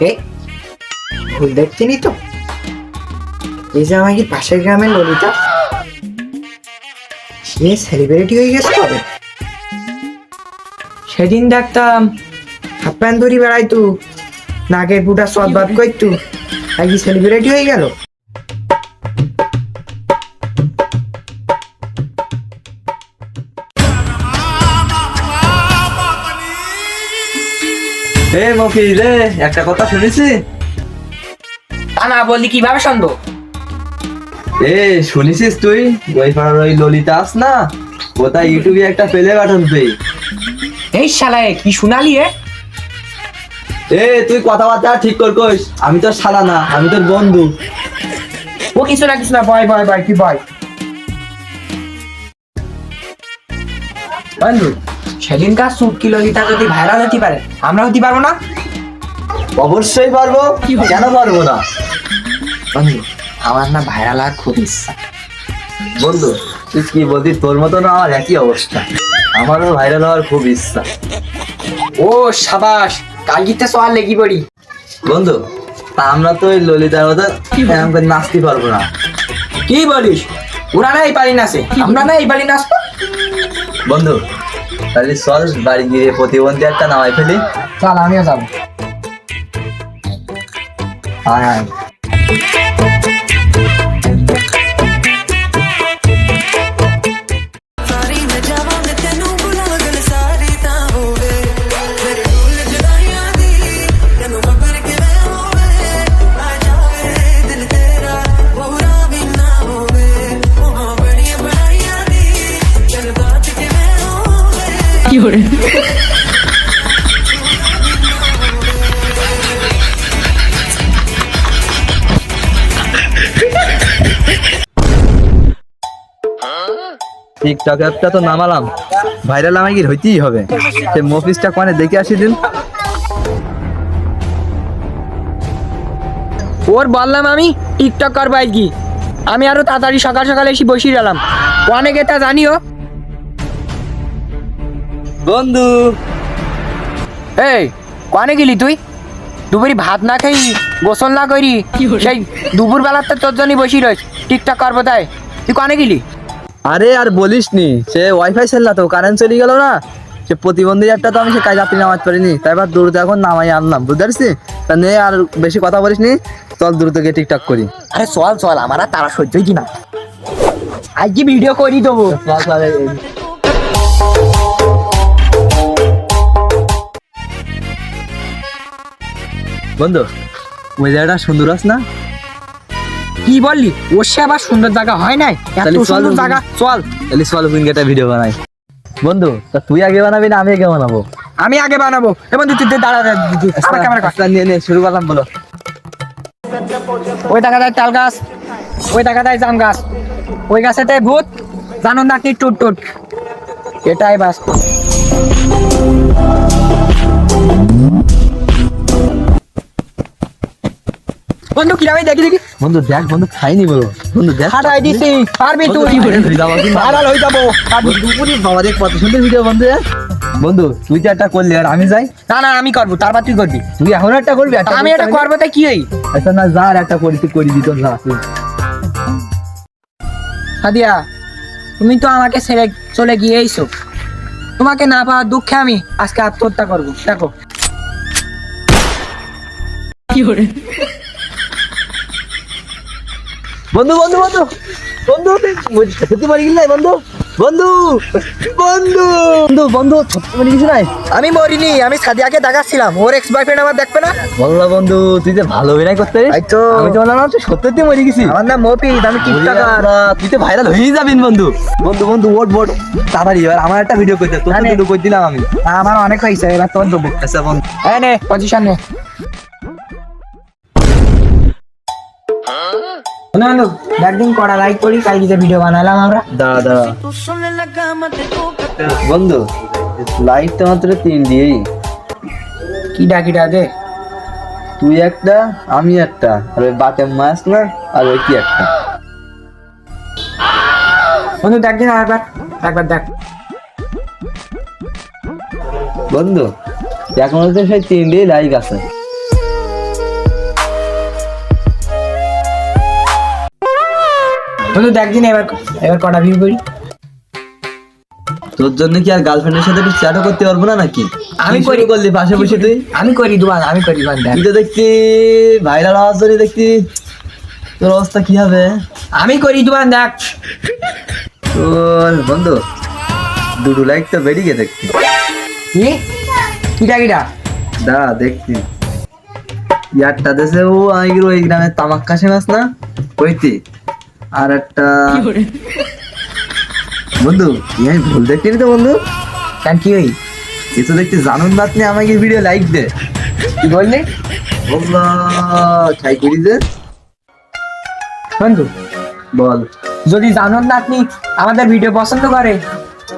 এ ভুল দেখছিনি তো? এই যে আমাকে পাশের গ্রামের ললিতা, সে সেলিব্রিটি হয়ে গেছে কবে? সেদিন দেখতাম হাফ প্যান্ট ধরি বেড়াইতু, নাকের ফুটা সদ বাদ করতু, আর কি সেলিব্রিটি হয়ে গেল? মফিজ রে, একটা কথা শুনেছি? তা না বললি কিভাবে শুনবো? শুনেছিস তুই ওই পাড়ার ওই ললিতা আস না, ও তাই ইউটিউবে একটা প্লে বাটন পেয়ে। এই শালায় কি শুনালি? তুই কথাবার্তা ঠিক কইস, আমি তোর শালা না, আমি তোর বন্ধু। ও কিছু না, বয় কি বয়? বন্ধু, সেদিনকার সুটকি ললিতা যদি ভাইরাল হতে পারে, আমরা হতে পারবো না? অবশ্যই পারবো, কেন পারবো না? বন্ধু, আমার না ভাইরাল আর খুব ইচ্ছা। বন্ধু তুই কি বলছিস? তোর মতন আমার একই অবস্থা, আমারও ভাইরাল হওয়ার খুব ইচ্ছা। ও সাবাস, কাল গীতে সোয়াল লেগে পড়ি। বন্ধু, তা আমরা তো ওই ললিতার মতন এরকম করে নাচতে পারবো না। কি বলিস? ওরা না এই পারি নাচে, আমরা না এই পারি নাচবো। বন্ধু তাহলে চল বাড়ি গিয়ে প্রতিবন্ধী একটা নামাই ফেলি। চল, আমিও যাবো। আয় টিকটক অ্যাপটা তো নামালাম, ভাইরাল আমাকে হইতেই হবে। সে মফিসটা কোনে দেখে আসি দিন। ওর বললাম আমি টিকটক করবো কি, আমি আরো তাড়াতাড়ি সকাল সকাল এসে বসিয়ে গেলাম। অনেকে তা জানিও। বন্ধু এই কনে গেলি তুই? দুপুরি ভাত না খাই, গোসল না করি, সেই দুপুর বেলাতে তোর জন্য বসি রয়েছ টিকটক করবো, তাই তুই কনে গেলি? আরে আর বলিস নি, সে ওয়াইফাই ছিল না তো, কারেন্ট চলে গেল না। সে প্রতিবন্ধী একটা তো আমি সে কাজ যাত্রী নামাতে পারিনি, তাই এবার দ্রুত এখন নামাই আনলাম, বুঝতে পারছিস? তা নে আর বেশি কথা বলিস নি, চল দ্রুত গিয়ে টিকটক করি। আরে চল, আমার আর তারা সহ্যই কি না, আজ কি ভিডিও করি দেবো। বন্ধু ওই জায়গাটা সুন্দর আছে না? কি বললি? ওর সে আবার সুন্দর জায়গা হয় নাই? এত সুন্দর জায়গা, চল একটা ভিডিও বানাই। বন্ধু তা তুই আগে বানাবি না আমি আগে বানাবো? আমি আগে বানাবো। এবং তুই দাঁড়া, নে শুরু করলাম, বলো। ওই দেখা যায় তাল গাছ, ওই দেখা যায় জাম গাছ, ওই গাছেতে ভূত, জানো না কি টুট টুট, এটাই বাস্তব। বন্ধু কিরামে দেখি বন্ধু দেখ, বন্ধু খাইনি বলো। বন্ধু দেখ, হাঁটাই দিছি, পারবি তুই, ভাইরাল হয়ে যাবো। বাবা দেখ কত সুন্দর ভিডিও। বন্ধু বন্ধু তুই তো একটা করলি, আর আমি যাই? না আমি করবো, তারপর তুই করবি। তুই এখন একটা করবি? আমি এটা করবো, তাই কি হই? আচ্ছা না, যা আর একটা করি, তুই করে দিত না। সাদিয়া, তুমি তো আমাকে ছেড়ে চলে গিয়েইছো, তোমাকে না পাওয়ার দুঃখে আমি আজকে আত্মহত্যা করবো। দেখো কি করে। বন্ধু বন্ধু বন্ধু বন্ধু সত্যি মরে গেলি নাই? বন্ধু বন্ধু বন্ধু বন্ধু বন্ধু সত্যি মরে গেছি নাই? আমি মরিনি, আমি সাদিয়াকে দেখাচ্ছিলাম, ওর এক্স বয়ফ্রেন্ড আমার দেখবে না। বললা বন্ধু তুই যে ভালো অভিনয় করতে পারিস। আমি তো বললাম তুই সত্যি মরে গেছি। আমার নাম মফিজ, আমি টিকটকার। তুই তো ভাইরাল হয়ে যাবি বন্ধু। বন্ধু বন্ধু ওট তাড়াতাড়ি, এবার আমার একটা ভিডিও করতে, তোর ভিডিও করে দিলাম আমি। আমার অনেক হয়েছে, এবার তোর দেবো। আচ্ছা বন্ধু, এই নে পজিশন নে। একদিন কড়া লাইক করি, কালকে ভিডিও বানালাম আমরা। দাদা বন্ধু লাইক তো মাত্র 3 দিয়েই। কি ডাকিটা দে? তুই একটা, আমি একটা, আর ওই বাতে মাছ না, আর ওই কি একটা। বন্ধু দেখ দিন একবার দেখ। বন্ধু এখন হচ্ছে সেই 3 দিয়ে লাইক আছে। বন্ধু দেখ দিন এবার এবার কটা ভিউ করি। তোর জন্য কি আর গার্লফ্রেন্ডের সাথে একটু চ্যাটও করতে পারবো না নাকি? আমি কি শুরু করলি পাশে বসে তুই? আমি করি দুবান, আমি করি দুবান দেখ। তুই তো দেখছি ভাইরাল হওয়ার জন্য দেখছি তোর অবস্থা কি হবে? আমি করি দুবান দেখ। তোর বন্ধু দুটো লাইক তো বেরিয়ে দেখছি। কি কিটা কিটা? দা দেখছি ইয়ারটা দেশে ও আইগির ওই গ্রামে তামাক কাশে মাছ না ওইটি আর একটা বন্ধু আমি ভুল দেখছিনি তো বন্ধু? কেন কি হই? এ তো দেখছি জানুন না আপনি আমাকে ভিডিও লাইক দে। কি বললি বল্লা ছাই করি দে বন্ধু? বল। যদি জানুন না আপনি আমাদের ভিডিও পছন্দ করে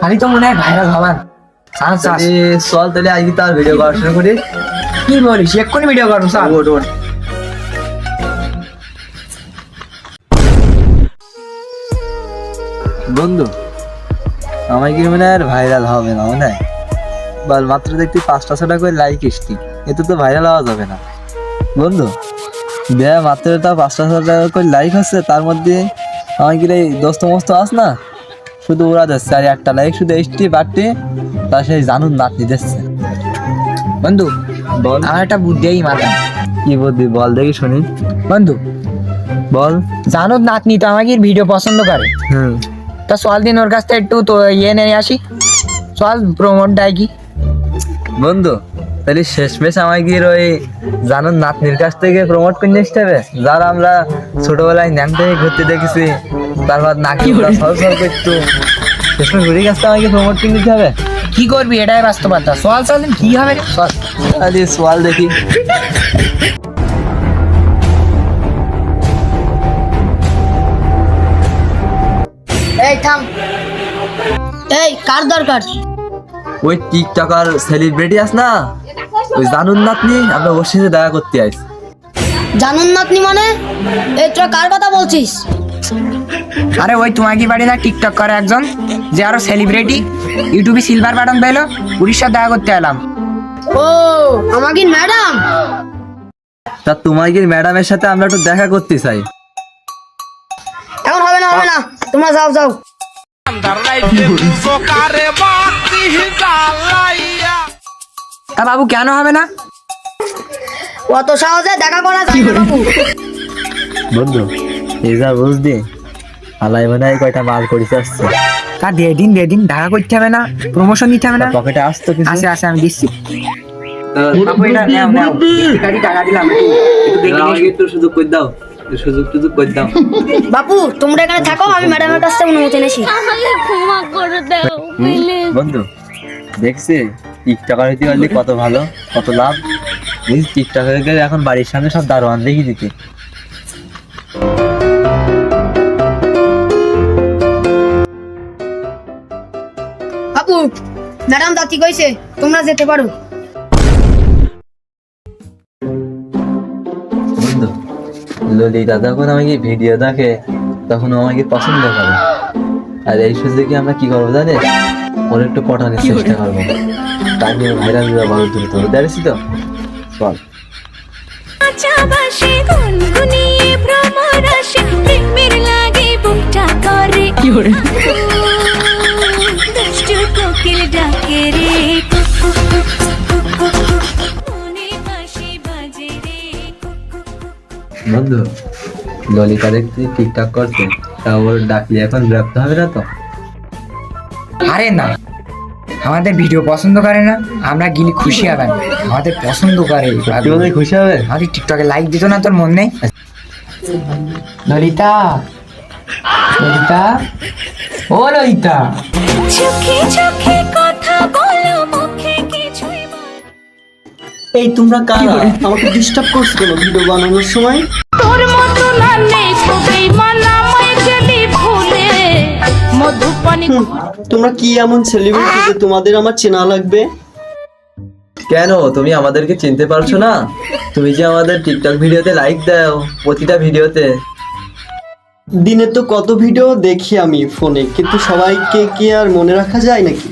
আমি তো মনে হয় ভাইরাল হবার চান্স আছে। চল তাহলে আজকে তার ভিডিও করা শুরু করি। কি বলিস এক্ষুনি ভিডিও করবো স্যার? ওঠ ওঠ। বন্ধু আমায় কি মনে আর ভাইরাল হবে না মনে হয়? বল মাত্র দেখতে 500 করে লাইক এসছি, এতে তো ভাইরাল হওয়া যাবে না বন্ধু। দেয়া মাত্র তা 500 করে লাইক হচ্ছে, তার মধ্যে আমার কি এই দোস্ত মস্ত আস না শুধু ওরা যাচ্ছে আর একটা লাইক শুধু এসটি বাড়তে তার সেই জানুন নাতনি দিচ্ছে। বন্ধু বল। আমার একটা বুদ্ধি এই মাথায়। কি বুদ্ধি বল দেখি শুনি। বন্ধু বল। জানুন নাতনি তো আমাকে ভিডিও পছন্দ করে, হুম তা চল দিন ওর কাছ থেকে একটু তো ইয়ে নিয়ে আসি, চল প্রমোট দেয় কি। বন্ধু তাহলে শেষমেশ আমায় গিয়ে ওই জানুন নাতনির কাছ থেকে প্রমোট করে নিয়ে আসতে হবে, যারা আমরা ছোটবেলায় ন্যাং থেকে ঘুরতে দেখেছি, তারপর নাকি সর সর করতো, শেষমেশ ঘুরে কাছটা আমাকে প্রমোট করে নিতে হবে। কি করবি এটাই বাস্তবতা, চল চল দিন কি হবে রে, চল। আরে সোয়াল দেখি। এই থাম। এই কার দরকার? ওই টিকটকার সেলিব্রিটি আস না ওই জানুন নাতনি, আমরা ওর সাথে দেখা করতে আইছি। জানুন নাতনি মানে? এই তোরা কার কথা বলছিস? আরে ওই তোমাকে বাড়ি না টিকটক করে একজন, যে আরো সেলিব্রিটি, ইউটিউবে সিলভার বাটন পেলো, উড়িষ্যার দেখা করতে এলাম। ও আমাকে ম্যাডাম? তা তোমাকে ম্যাডামের সাথে আমরা একটু দেখা করতে চাই। এখন হবে না, হবে না, তোমরা যাও যাও। তা বাবু কেন হবে না? অত সহজে দেখা করা যায় না বাবু। বন্ধু এই যা বুঝলি আলাই মনে হয় কয়টা মাল করিস আসছে। তা দিয়ে দিন দেখা করতে হবে না, প্রমোশন দিতে হবে না। পকেটে আসতো কিছু? আসে আসে আমি দিচ্ছি। বাবু, এটা নাও, নাও। ভিখারি টাকা দিলাম, একটু দেখে নিস। আমাকে একটু সুযোগ করে দাও, সুযোগ টুযোগ করে দাও। বাপু তোমরা এখানে থাকো, আমি ম্যাডামের কাছ থেকে অনুমতি নেছি। বন্ধু দেখছি টিকটকার হইতে পারলে কত ভালো, কত লাভ। টিকটকার এখন বাড়ির সামনে সব দারোয়ান দেখি দিতে। বাপু ম্যাডাম দাতি কইছে তোমরা যেতে পারো। বন্ধু ললিতা যখন আমাকে ভিডিও দেখে তখন ও আমাকে পছন্দ করে, আর এই সুযোগে আমরা কি করবো জানিস? ওর একটু পটানোর চেষ্টা করবো, তাই নিয়ে ভাইরাল বড় দ্রুত দাঁড়িয়েছি তো। চল। বন্ধু ললিতা দেখছি ঠিকঠাক করছে, তা ওর ডাকলে এখন বিরক্ত হবে না তো? আরে না, আমাদের ভিডিও পছন্দ করে না, আমরা গিলি খুশি হবেন, আমাদের পছন্দ করে। তুই বোধহয় খুশি হবে। আমাদের টিকটকে লাইক দিত না, তোর মন নেই? ললিতা, ললিতা, ও ললিতা। চোখে চোখে কথা বলো, মুখে কিছুই বলো। এই তোমরা কারা? আমাকে ডিস্টার্ব করছো কেন ভিডিও বানানোর সময়? তোর মতো না নেই খুবই মানামাই গেলি ভুলে মধুপানি। তোমরা কি এমন সেলিব্রিটি যে তোমাদের আমার চেনা লাগবে? কেন তুমি আমাদেরকে চিনতে পারছো না? তুমি যে আমাদের টিকটক ভিডিওতে লাইক দাও প্রতিটা ভিডিওতে। দিনে তো কত ভিডিও দেখি আমি ফোনে, কিন্তু সবাইকে কি আর মনে রাখা যায় নাকি?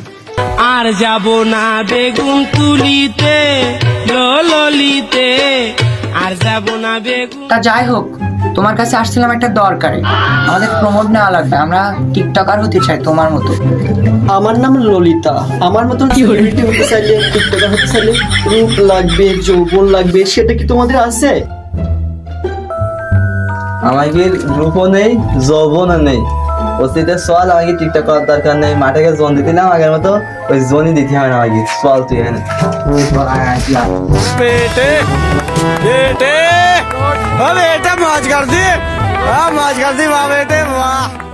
আর যাব না বেগুন তুলিতে ললিতে, আর যাব না বেগুন। তা যাই হোক, তোমার কাছে আসছিলাম একটা দরকারে। আমাদের প্রমোট নেওয়া লাগবে, আমরা টিকটকার হতে চাই তোমার মতো। আমার নাম ললিতা। আমার মতন সেলিব্রিটি হতে চাইলে, টিকটকার হতে চাইলে রূপ লাগবে, যৌবন লাগবে, সেটা কি তোমাদের আছে? আমাকে রূপও নেই, যৌবনও নেই। অতীতে চল, আমাকে টিকটক করার দরকার নেই। মাঠে গিয়ে জোন দিতে না আগের মতো, ওই জোনই দিতে হয় না আমাকে। চল তুই এখানে। बेटे बेटे बेटे मौज कर दी वाह बेटे वाह।